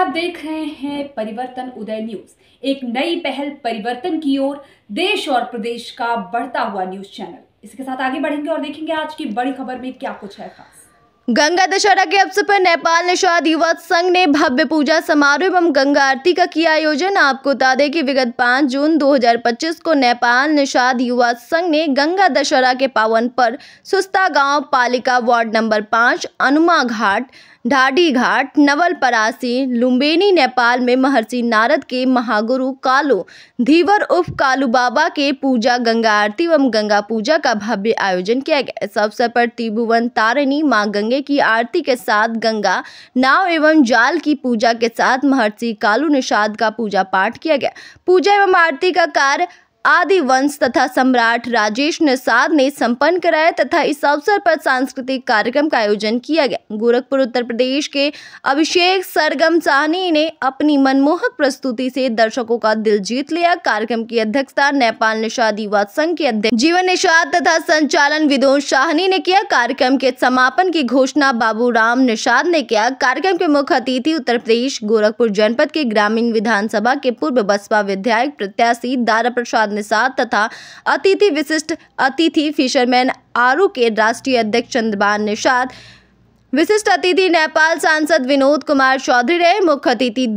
आप देख रहे हैं परिवर्तन उदय न्यूज, एक नई पहल परिवर्तन की ओर, देश और प्रदेश का बढ़ता हुआ न्यूज चैनल। इसके साथ आगे बढ़ेंगे और देखेंगे आज की बड़ी खबर में क्या कुछ है खास। गंगा दशहरा के अवसर पर नेपाल निषाद युवा संघ ने भव्य पूजा समारोह एवं गंगा आरती का किया आयोजन। आपको बता दें कि विगत 5 जून 2025 को नेपाल निषाद युवा संघ ने गंगा दशहरा के पावन पर्व सुस्ता गांव पालिका वार्ड नंबर 5 अनुमा घाट, ढाडी घाट, नवलपरासी, लुम्बिनी नेपाल में महर्षि नारद के महागुरु कालू धीवर उर्फ कालू बाबा के पूजा गंगा आरती एवं गंगा पूजा का भव्य आयोजन किया गया। इस अवसर पर त्रिभुवन तारिणी मां गंगे की आरती के साथ गंगा नाव एवं जाल की पूजा के साथ महर्षि कालू निषाद का पूजा पाठ किया गया। पूजा एवं आरती का कार्य आदि वंश तथा सम्राट राजेश निषाद ने संपन्न कराया तथा इस अवसर पर सांस्कृतिक कार्यक्रम का आयोजन किया गया। गोरखपुर उत्तर प्रदेश के अभिषेक सरगम साहनी ने अपनी मनमोहक प्रस्तुति से दर्शकों का दिल जीत लिया। कार्यक्रम की अध्यक्षता नेपाल निषाद युवा संघ के अध्यक्ष जीवन निषाद तथा संचालन विनोद साहनी ने किया। कार्यक्रम के समापन की घोषणा बाबूराम निषाद ने किया। कार्यक्रम के मुख्य अतिथि उत्तर प्रदेश गोरखपुर जनपद के ग्रामीण विधानसभा के पूर्व बसपा विधायक प्रत्याशी दारा प्रसाद निषाद तथा अतिथि विशिष्ट अतिथि फिशरमैन आरू के राष्ट्रीय अध्यक्ष चंद्रभान निषाद, विशिष्ट अतिथि नेपाल सांसद विनोद कुमार चौधरी रहे। मुख्य अतिथि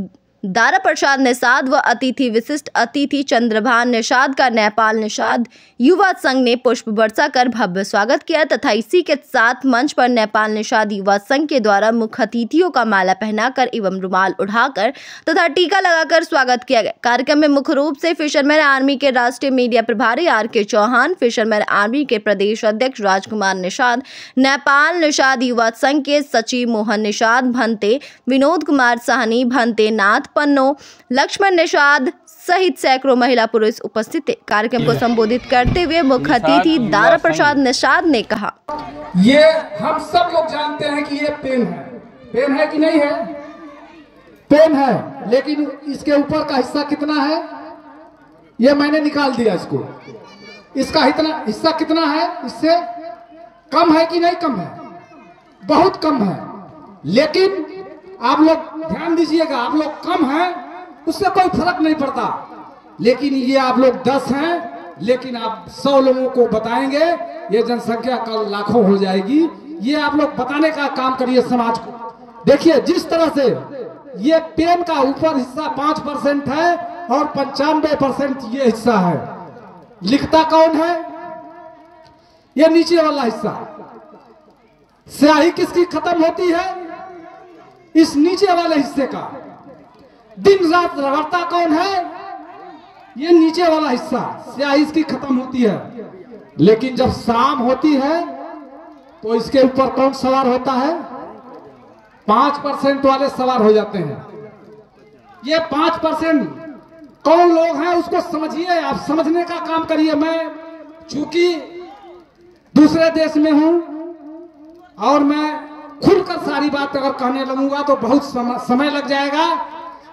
दारा प्रसाद निषाद व अतिथि विशिष्ट अतिथि चंद्रभान निषाद का नेपाल निषाद युवा संघ ने पुष्प वर्षा कर भव्य स्वागत किया तथा इसी के साथ मंच पर नेपाल निषाद युवा संघ के द्वारा मुख्य अतिथियों का माला पहनाकर एवं रुमाल उठाकर तथा टीका लगाकर स्वागत किया गया। कार्यक्रम में मुख्य रूप से फिशरमैन आर्मी के राष्ट्रीय मीडिया प्रभारी RK चौहान, फिशरमैन आर्मी के प्रदेश अध्यक्ष राजकुमार निषाद, नेपाल निषाद युवा संघ के सचिव मोहन निषाद, भंते विनोद कुमार साहनी, भंते नाथ पन्नो, लक्ष्मण निषाद सहित सैकड़ों महिला पुरुष उपस्थित थे। कार्यक्रम को संबोधित करते हुए मुख्य अतिथि दारा प्रसाद निषाद ने कहा, ये हम सब लोग जानते हैं कि ये पेन है कि नहीं है? पेन है, लेकिन इसके ऊपर का हिस्सा कितना है ये मैंने निकाल दिया। इसका हिस्सा कितना है? इससे कम है कि नहीं कम है? बहुत कम है। लेकिन आप लोग ध्यान दीजिएगा, आप लोग कम हैं उससे कोई फर्क नहीं पड़ता, लेकिन ये आप लोग 10 हैं, लेकिन आप 100 लोगों को बताएंगे, ये जनसंख्या कल लाखों हो जाएगी। ये आप लोग बताने का काम करिए समाज को। देखिए जिस तरह से ये पेन का ऊपर हिस्सा 5% है और 95% ये हिस्सा है। लिखता कौन है? ये नीचे वाला हिस्सा। स्याही किसकी खत्म होती है? इस नीचे वाले हिस्से का। दिन रात रगड़ता कौन है? ये नीचे वाला हिस्सा। स्याही इसकी खत्म होती है, लेकिन जब शाम होती है तो इसके ऊपर कौन सवार होता है? 5% वाले सवार हो जाते हैं। ये 5% कौन लोग हैं उसको समझिए, आप समझने का काम करिए। मैं चूंकि दूसरे देश में हूं और मैं खुलकर सारी बात अगर कहने लगूंगा तो बहुत समय लग जाएगा।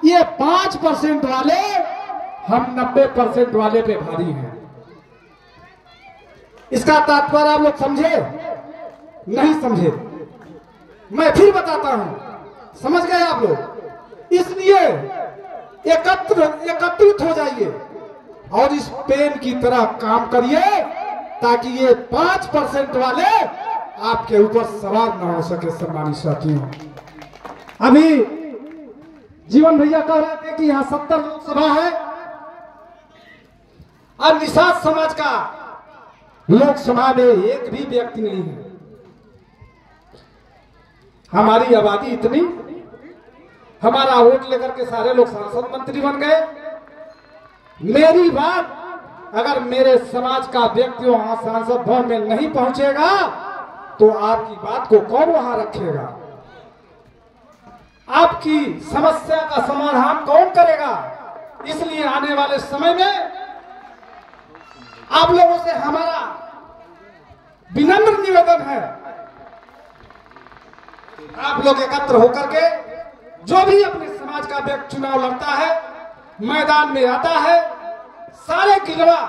ये 5% वाले हम 90% वाले पे भारी हैं। इसका तात्पर्य आप लोग समझे? नहीं समझे? मैं फिर बताता हूं, समझ गए आप लोग? इसलिए एकत्रित हो जाइए और इस पेन की तरह काम करिए ताकि ये 5% वाले आपके ऊपर सवार न हो सके। सम्मानित साथियों, अभी जीवन भैया कह रहे थे कि यहाँ 70 लोकसभा है और निषाद समाज का लोकसभा में एक भी व्यक्ति नहीं है। हमारी आबादी इतनी, हमारा वोट लेकर के सारे लोग सांसद मंत्री बन गए। मेरी बात अगर मेरे समाज का व्यक्ति वहां सांसद भवन में नहीं पहुंचेगा तो आपकी बात को कौन वहां रखेगा? आपकी समस्या का समाधान कौन करेगा? इसलिए आने वाले समय में आप लोगों से हमारा विनम्र निवेदन है, आप लोग एकत्र होकर के जो भी अपने समाज का व्यक्ति चुनाव लड़ता है, मैदान में आता है, सारे गिलवा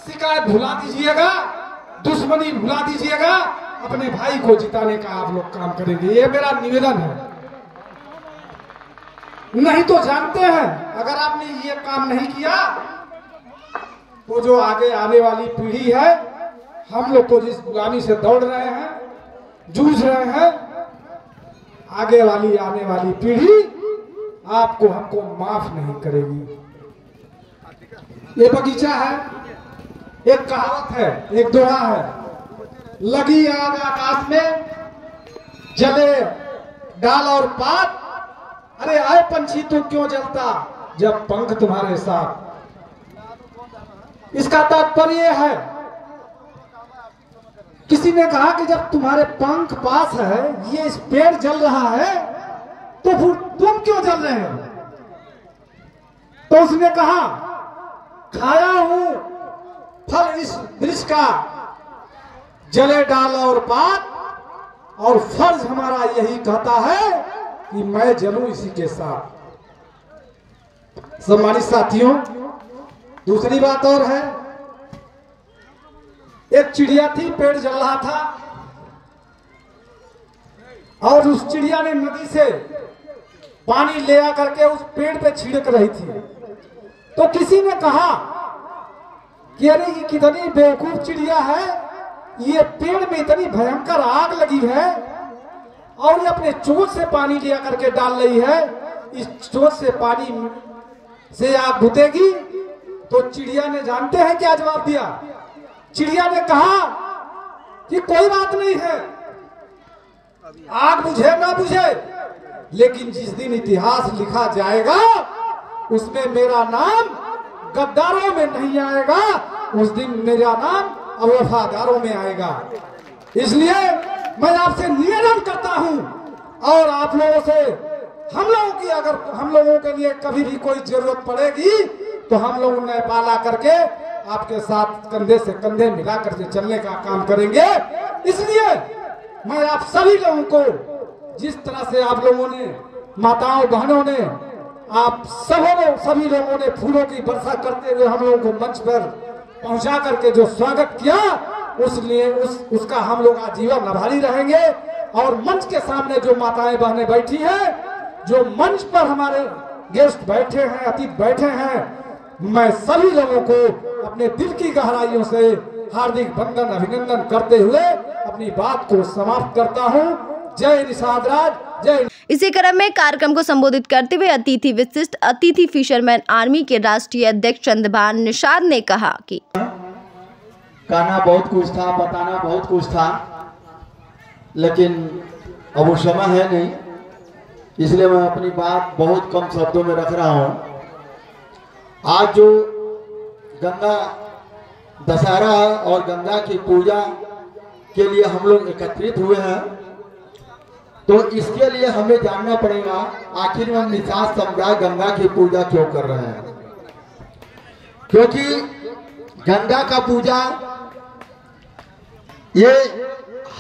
शिकायत भुला दीजिएगा, दुश्मनी भुला दीजिएगा, अपने भाई को जिताने का आप लोग काम करेंगे। ये मेरा निवेदन है। नहीं तो जानते हैं अगर आपने ये काम नहीं किया तो जो आगे आने वाली पीढ़ी है, हम लोग तो जिस गुलामी से दौड़ रहे हैं, जूझ रहे हैं, आगे वाली आने वाली पीढ़ी आपको हमको माफ नहीं करेगी। ये बगीचा है, एक कहावत है, एक दोहा है, लगी आग आकाश में जले डाल और पात, अरे आए पंछी तू क्यों जलता जब पंख तुम्हारे साथ। इसका तात्पर्य है, किसी ने कहा कि जब तुम्हारे पंख पास है, ये इस पेड़ जल रहा है, तो फिर तुम क्यों जल रहे हो? तो उसने कहा खाया हूं फल इस वृक्ष का, जले डाल और पात, और फर्ज हमारा यही कहता है कि मैं जलूं इसी के साथ। सम्मानित साथियों, दूसरी बात और है, एक चिड़िया थी, पेड़ जल रहा था और उस चिड़िया ने नदी से पानी ले आकर के उस पेड़ पे छिड़क रही थी। तो किसी ने कहा कि अरे ये कितनी बेवकूफ चिड़िया है, ये पेड़ में इतनी भयंकर आग लगी है और ये अपने चोंच से पानी लिया करके डाल रही है, इस चोंच से पानी से आग बुतेगी। तो चिड़िया ने जानते हैं क्या जवाब दिया? चिड़िया ने कहा कि कोई बात नहीं है, आग बुझे ना बुझे, लेकिन जिस दिन इतिहास लिखा जाएगा उसमें मेरा नाम गद्दारों में नहीं आएगा, उस दिन मेरा नाम वफादारों में आएगा। इसलिए मैं आपसे निवेदन करता हूं और आप लोगों से, हम लोगों की अगर हम लोगों के लिए कभी भी कोई जरूरत पड़ेगी तो हम लोग नेपाल आकर के आपके साथ कंधे से कंधे मिला करके चलने का काम करेंगे। इसलिए मैं आप सभी लोगों को, जिस तरह से आप लोगों ने, माताओं बहनों ने, आप सभी लोगों ने फूलों की वर्षा करते हुए हम लोगों को मंच पर पहुंचा करके जो स्वागत किया, उसका हम लोग आजीवन आभारी रहेंगे। और मंच के सामने जो माताएं बहनें बैठी हैं, जो मंच पर हमारे गेस्ट बैठे हैं, अतिथि बैठे हैं, मैं सभी लोगों को अपने दिल की गहराइयों से हार्दिक वंदन अभिनंदन करते हुए अपनी बात को समाप्त करता हूं। जय निषाद राज, जय। इसी क्रम में कार्यक्रम को संबोधित करते हुए अतिथि विशिष्ट अतिथि फिशरमैन आर्मी के राष्ट्रीय अध्यक्ष चंद्रभान निषाद ने कहा कि कहना बहुत कुछ था, बताना बहुत कुछ था, लेकिन अब वो समय है नहीं, इसलिए मैं अपनी बात बहुत कम शब्दों में रख रहा हूँ। आज जो गंगा दशहरा है और गंगा की पूजा के लिए हम लोग एकत्रित हुए हैं, तो इसके लिए हमें जानना पड़ेगा आखिर में निषाद समुदाय गंगा की पूजा क्यों कर रहे हैं। क्योंकि गंगा का पूजा ये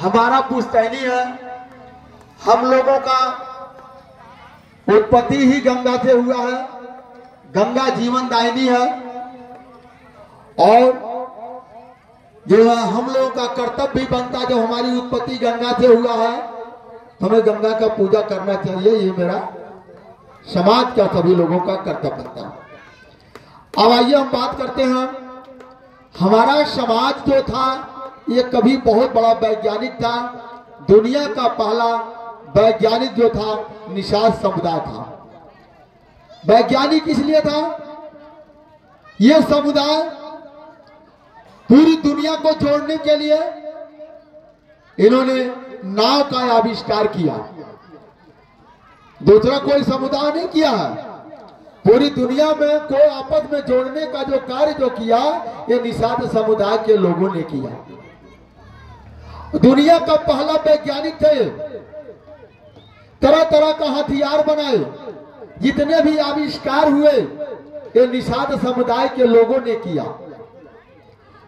हमारा पुश्तैनी है, हम लोगों का उत्पत्ति ही गंगा से हुआ है, गंगा जीवन दायिनी है, और जो है हम लोगों का कर्तव्य भी बनता, जो हमारी उत्पत्ति गंगा से हुआ है, हमें गंगा का पूजा करना चाहिए। ये मेरा समाज का सभी लोगों का कर्तव्य बनता है। अब आइए हम बात करते हैं, हमारा समाज जो था ये कभी बहुत बड़ा वैज्ञानिक था, दुनिया का पहला वैज्ञानिक जो था निषाद समुदाय था। वैज्ञानिक इसलिए था, ये समुदाय पूरी दुनिया को जोड़ने के लिए इन्होंने नाव का आविष्कार किया, दूसरा कोई समुदाय नहीं किया है। पूरी दुनिया में को आपस में जोड़ने का जो कार्य जो किया, ये निषाद समुदाय के लोगों ने किया। दुनिया का पहला वैज्ञानिक थे, तरह तरह का हथियार बनाए, जितने भी आविष्कार हुए ये निषाद समुदाय के लोगों ने किया।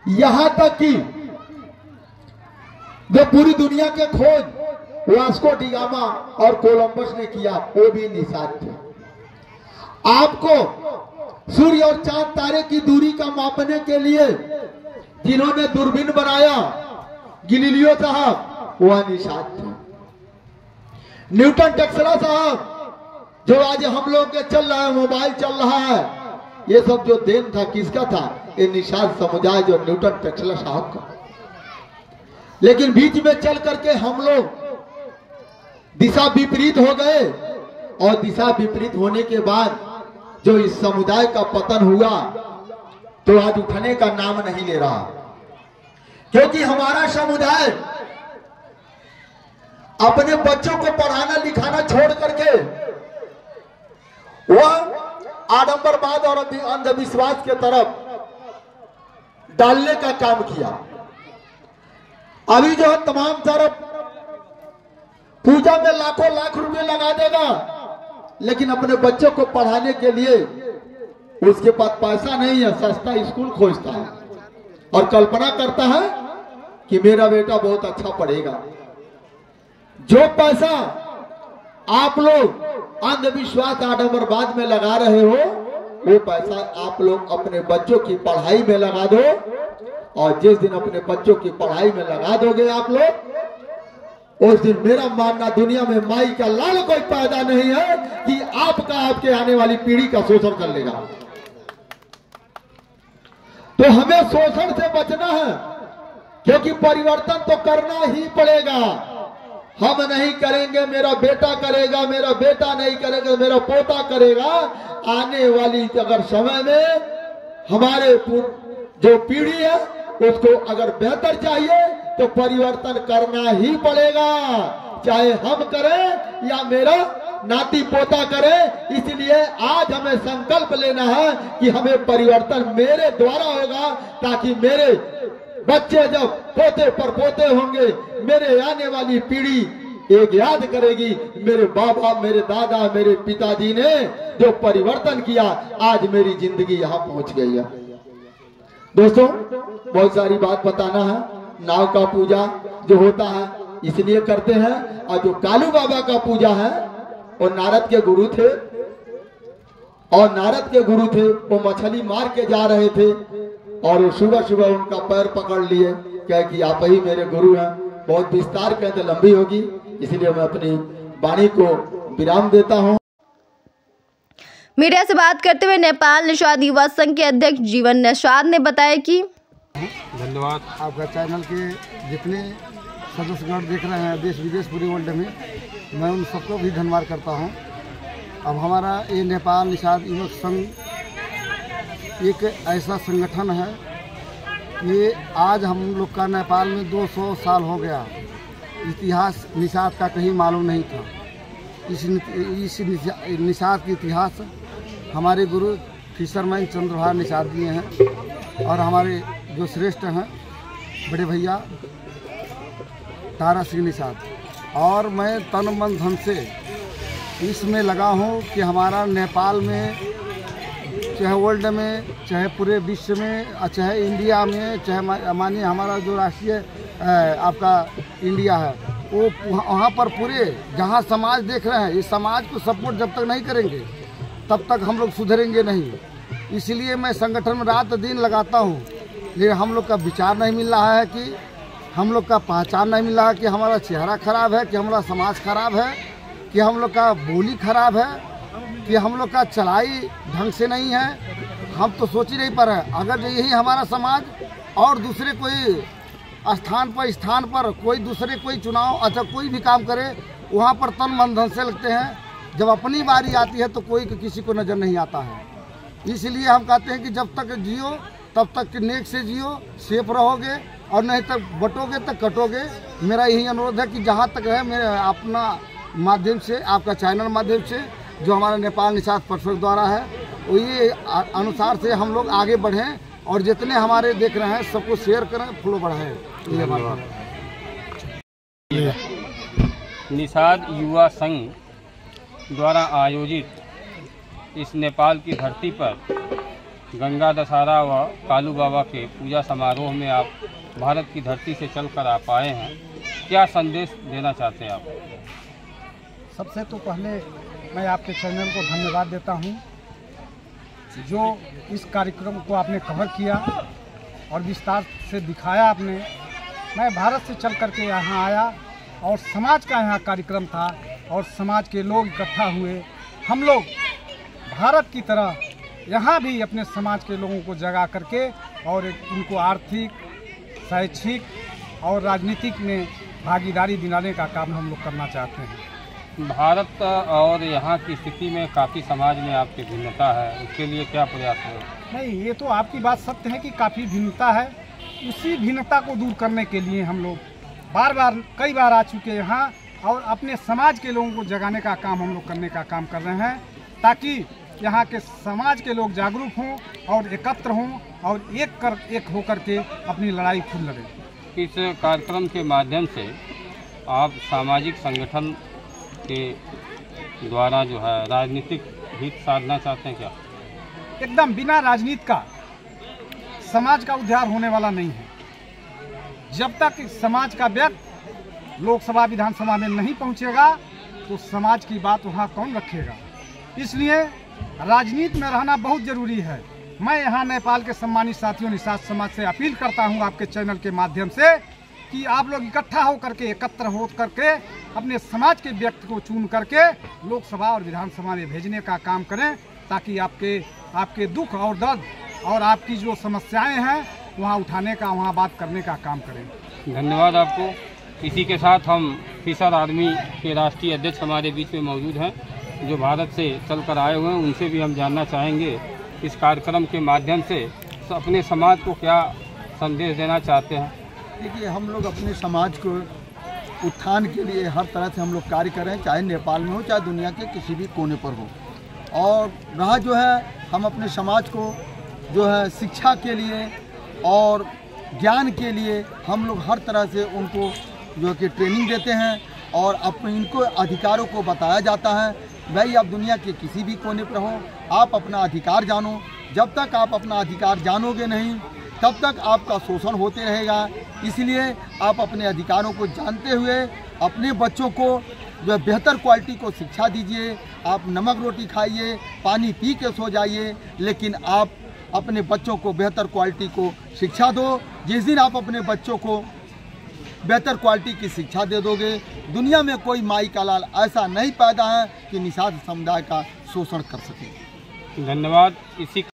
यहां तक कि जो पूरी दुनिया के खोज वास्को डी गामा और कोलंबस ने किया, वो भी निषाद थे। आपको सूर्य और चांद तारे की दूरी का मापने के लिए जिन्होंने दूरबीन बनाया, गैलीलियो साहब, वह निषाद थे। न्यूटन टेस्ला साहब, जो आज हम लोग के चल रहा है, मोबाइल चल रहा है, ये सब जो देन था किसका था? ये निषाद समुदाय जो न्यूटन टेस्ला साहब का। लेकिन बीच में चल करके हम लोग दिशा विपरीत हो गए, और दिशा विपरीत होने के बाद जो इस समुदाय का पतन हुआ तो आज उठने का नाम नहीं ले रहा, क्योंकि हमारा समुदाय अपने बच्चों को पढ़ाना लिखाना छोड़ करके वह आडंबरवाद और अंधविश्वास के तरफ डालने का काम किया। अभी जो है तमाम तरफ पूजा में लाखों लाख रुपए लगा देगा, लेकिन अपने बच्चों को पढ़ाने के लिए उसके पास पैसा नहीं है, सस्ता स्कूल खोजता है और कल्पना करता है कि मेरा बेटा बहुत अच्छा पढ़ेगा। जो पैसा आप लोग अंधविश्वास आडंबरवाद में लगा रहे हो, वो पैसा आप लोग अपने बच्चों की पढ़ाई में लगा दो, और जिस दिन अपने बच्चों की पढ़ाई में लगा दोगे आप लोग, उस दिन मेरा मानना दुनिया में माई का लाल कोई पैदा नहीं है कि आपका आपके आने वाली पीढ़ी का शोषण कर लेगा। तो हमें शोषण से बचना है, क्योंकि परिवर्तन तो करना ही पड़ेगा। हम नहीं करेंगे, मेरा बेटा करेगा, मेरा बेटा नहीं करेगा, मेरा पोता करेगा। आने वाली अगर समय में हमारे जो पीढ़ी है उसको अगर बेहतर चाहिए तो परिवर्तन करना ही पड़ेगा, चाहे हम करें या मेरा नाती पोता करे। इसलिए आज हमें संकल्प लेना है कि हमें परिवर्तन मेरे द्वारा होगा, ताकि मेरे बच्चे जब पोते पर पोते होंगे, मेरे आने वाली पीढ़ी एक याद करेगी, मेरे बाबा, मेरे दादा, मेरे पिताजी ने जो परिवर्तन किया, आज मेरी जिंदगी यहाँ पहुंच गई है। दोस्तों, बहुत सारी बात बताना है। नाव का पूजा जो होता है इसलिए करते हैं, और जो कालू बाबा का पूजा है वो नारद के गुरु थे, और नारद के गुरु थे वो मछली मार के जा रहे थे, और वो सुबह सुबह उनका पैर पकड़ लिए, कह कि आप ही मेरे गुरु हैं। बहुत विस्तार कहते लंबी होगी, इसलिए मैं अपनी वाणी को विराम देता हूँ। मीडिया से बात करते हुए नेपाल निषाद युवा संघ के अध्यक्ष जीवन निषाद ने बताया कि धन्यवाद। आपका चैनल के जितने सदस्यगण देख रहे हैं देश विदेश पूरे वर्ल्ड में, मैं उन सबको भी धन्यवाद करता हूं। अब हमारा ये नेपाल निषाद युवक संघ एक ऐसा संगठन है, ये आज हम लोग का नेपाल में 200 साल हो गया। इतिहास निषाद का कहीं मालूम नहीं था। इस निषाद की इतिहास हमारे गुरु फिशरमैन चंद्रभान निषाद जी हैं, और हमारे जो श्रेष्ठ हैं बड़े भैया तारा सिंह निषाद। और मैं तन मन धन से इसमें लगा हूँ कि हमारा नेपाल में, चाहे वर्ल्ड में, चाहे पूरे विश्व में, चाहे इंडिया में, चाहे मानिए हमारा जो राष्ट्रीय आपका इंडिया है, वो वहाँ पर पूरे जहाँ समाज देख रहे हैं, इस समाज को सपोर्ट जब तक नहीं करेंगे तब तक हम लोग सुधरेंगे नहीं। इसलिए मैं संगठन में रात दिन लगाता हूँ, लेकिन हम लोग का विचार नहीं मिल रहा है, कि हम लोग का पहचान नहीं मिल रहा है, कि हमारा चेहरा खराब है, कि हमारा समाज खराब है, कि हम लोग का बोली खराब है, कि हम लोग का चलाई ढंग से नहीं है। हम तो सोच ही नहीं पा रहे। अगर यही हमारा समाज और दूसरे कोई स्थान पर कोई दूसरे कोई चुनाव अच्छा कोई भी काम करे, वहाँ पर तन मन धन से लगते हैं, जब अपनी बारी आती है तो कोई किसी को नज़र नहीं आता है। इसलिए हम कहते हैं कि जब तक जियो तब तक नेक से जियो, सेफ रहोगे, और नहीं तक बटोगे तक कटोगे। मेरा यही अनुरोध है कि जहाँ तक है मेरे अपना माध्यम से, आपका चैनल माध्यम से, जो हमारा नेपाल निषाद परिषद द्वारा है, वो ये अनुसार से हम लोग आगे बढ़ें, और जितने हमारे देख रहे हैं सबको शेयर करें, फ्लो बढ़ाएं। ये हमारा निषाद युवा संघ द्वारा आयोजित इस नेपाल की धरती पर गंगा दशहरा व कालू बाबा के पूजा समारोह में आप भारत की धरती से चलकर आप आए हैं, क्या संदेश देना चाहते हैं आप? सबसे तो पहले मैं आपके चैनल को धन्यवाद देता हूं, जो इस कार्यक्रम को आपने कवर किया और विस्तार से दिखाया आपने। मैं भारत से चल करके यहाँ आया, और समाज का यहाँ कार्यक्रम था, और समाज के लोग इकट्ठा हुए, हम लोग भारत की तरह यहाँ भी अपने समाज के लोगों को जगा करके और इनको आर्थिक, शैक्षिक और राजनीतिक में भागीदारी दिलाने का काम हम लोग करना चाहते हैं। भारत और यहाँ की स्थिति में काफ़ी समाज में आपकी भिन्नता है, उसके लिए क्या प्रयास है? नहीं, ये तो आपकी बात सत्य है कि काफ़ी भिन्नता है। उसी भिन्नता को दूर करने के लिए हम लोग कई बार आ चुके हैं यहाँ और अपने समाज के लोगों को जगाने का काम हम लोग करने का काम कर रहे हैं, ताकि यहाँ के समाज के लोग जागरूक हों और एकत्र हों और एक होकर के अपनी लड़ाई खुद लड़ें। इस कार्यक्रम के माध्यम से आप सामाजिक संगठन के द्वारा जो है राजनीतिक हित साधना चाहते हैं क्या? एकदम बिना राजनीति का समाज का उद्धार होने वाला नहीं है। जब तक समाज का व्यक्ति लोकसभा विधानसभा में नहीं पहुंचेगा तो समाज की बात वहां कौन रखेगा। इसलिए राजनीति में रहना बहुत जरूरी है। मैं यहाँ नेपाल के सम्मानित साथियों निषाद समाज से अपील करता हूँ आपके चैनल के माध्यम से कि आप लोग इकट्ठा होकर के, एकत्र हो करके अपने समाज के व्यक्ति को चुन करके लोकसभा और विधानसभा में भेजने का काम करें, ताकि आपके दुख और दर्द और आपकी जो समस्याएं हैं वहाँ उठाने का, वहाँ बात करने का काम करें। धन्यवाद आपको। इसी के साथ हम फिशर आर्मी के राष्ट्रीय अध्यक्ष हमारे बीच में मौजूद हैं, जो भारत से चलकर आए हुए हैं। उनसे भी हम जानना चाहेंगे इस कार्यक्रम के माध्यम से अपने समाज को क्या संदेश देना चाहते हैं। देखिए, हम लोग अपने समाज को उत्थान के लिए हर तरह से हम लोग कार्य कर रहे हैं, चाहे नेपाल में हो चाहे दुनिया के किसी भी कोने पर हो। और रहा जो है, हम अपने समाज को जो है शिक्षा के लिए और ज्ञान के लिए हम लोग हर तरह से उनको जो कि ट्रेनिंग देते हैं और अपने इनको अधिकारों को बताया जाता है। भाई, आप दुनिया के किसी भी कोने पर हो, आप अपना अधिकार जानो। जब तक आप अपना अधिकार जानोगे नहीं, तब तक आपका शोषण होते रहेगा। इसलिए आप अपने अधिकारों को जानते हुए अपने बच्चों को जो बेहतर क्वालिटी को शिक्षा दीजिए। आप नमक रोटी खाइए, पानी पी के सो जाइए, लेकिन आप अपने बच्चों को बेहतर क्वालिटी को शिक्षा दो। जिस दिन आप अपने बच्चों को बेहतर क्वालिटी की शिक्षा दे दोगे, दुनिया में कोई माई का लाल ऐसा नहीं पैदा है कि निषाद समुदाय का शोषण कर सके। धन्यवाद। इसी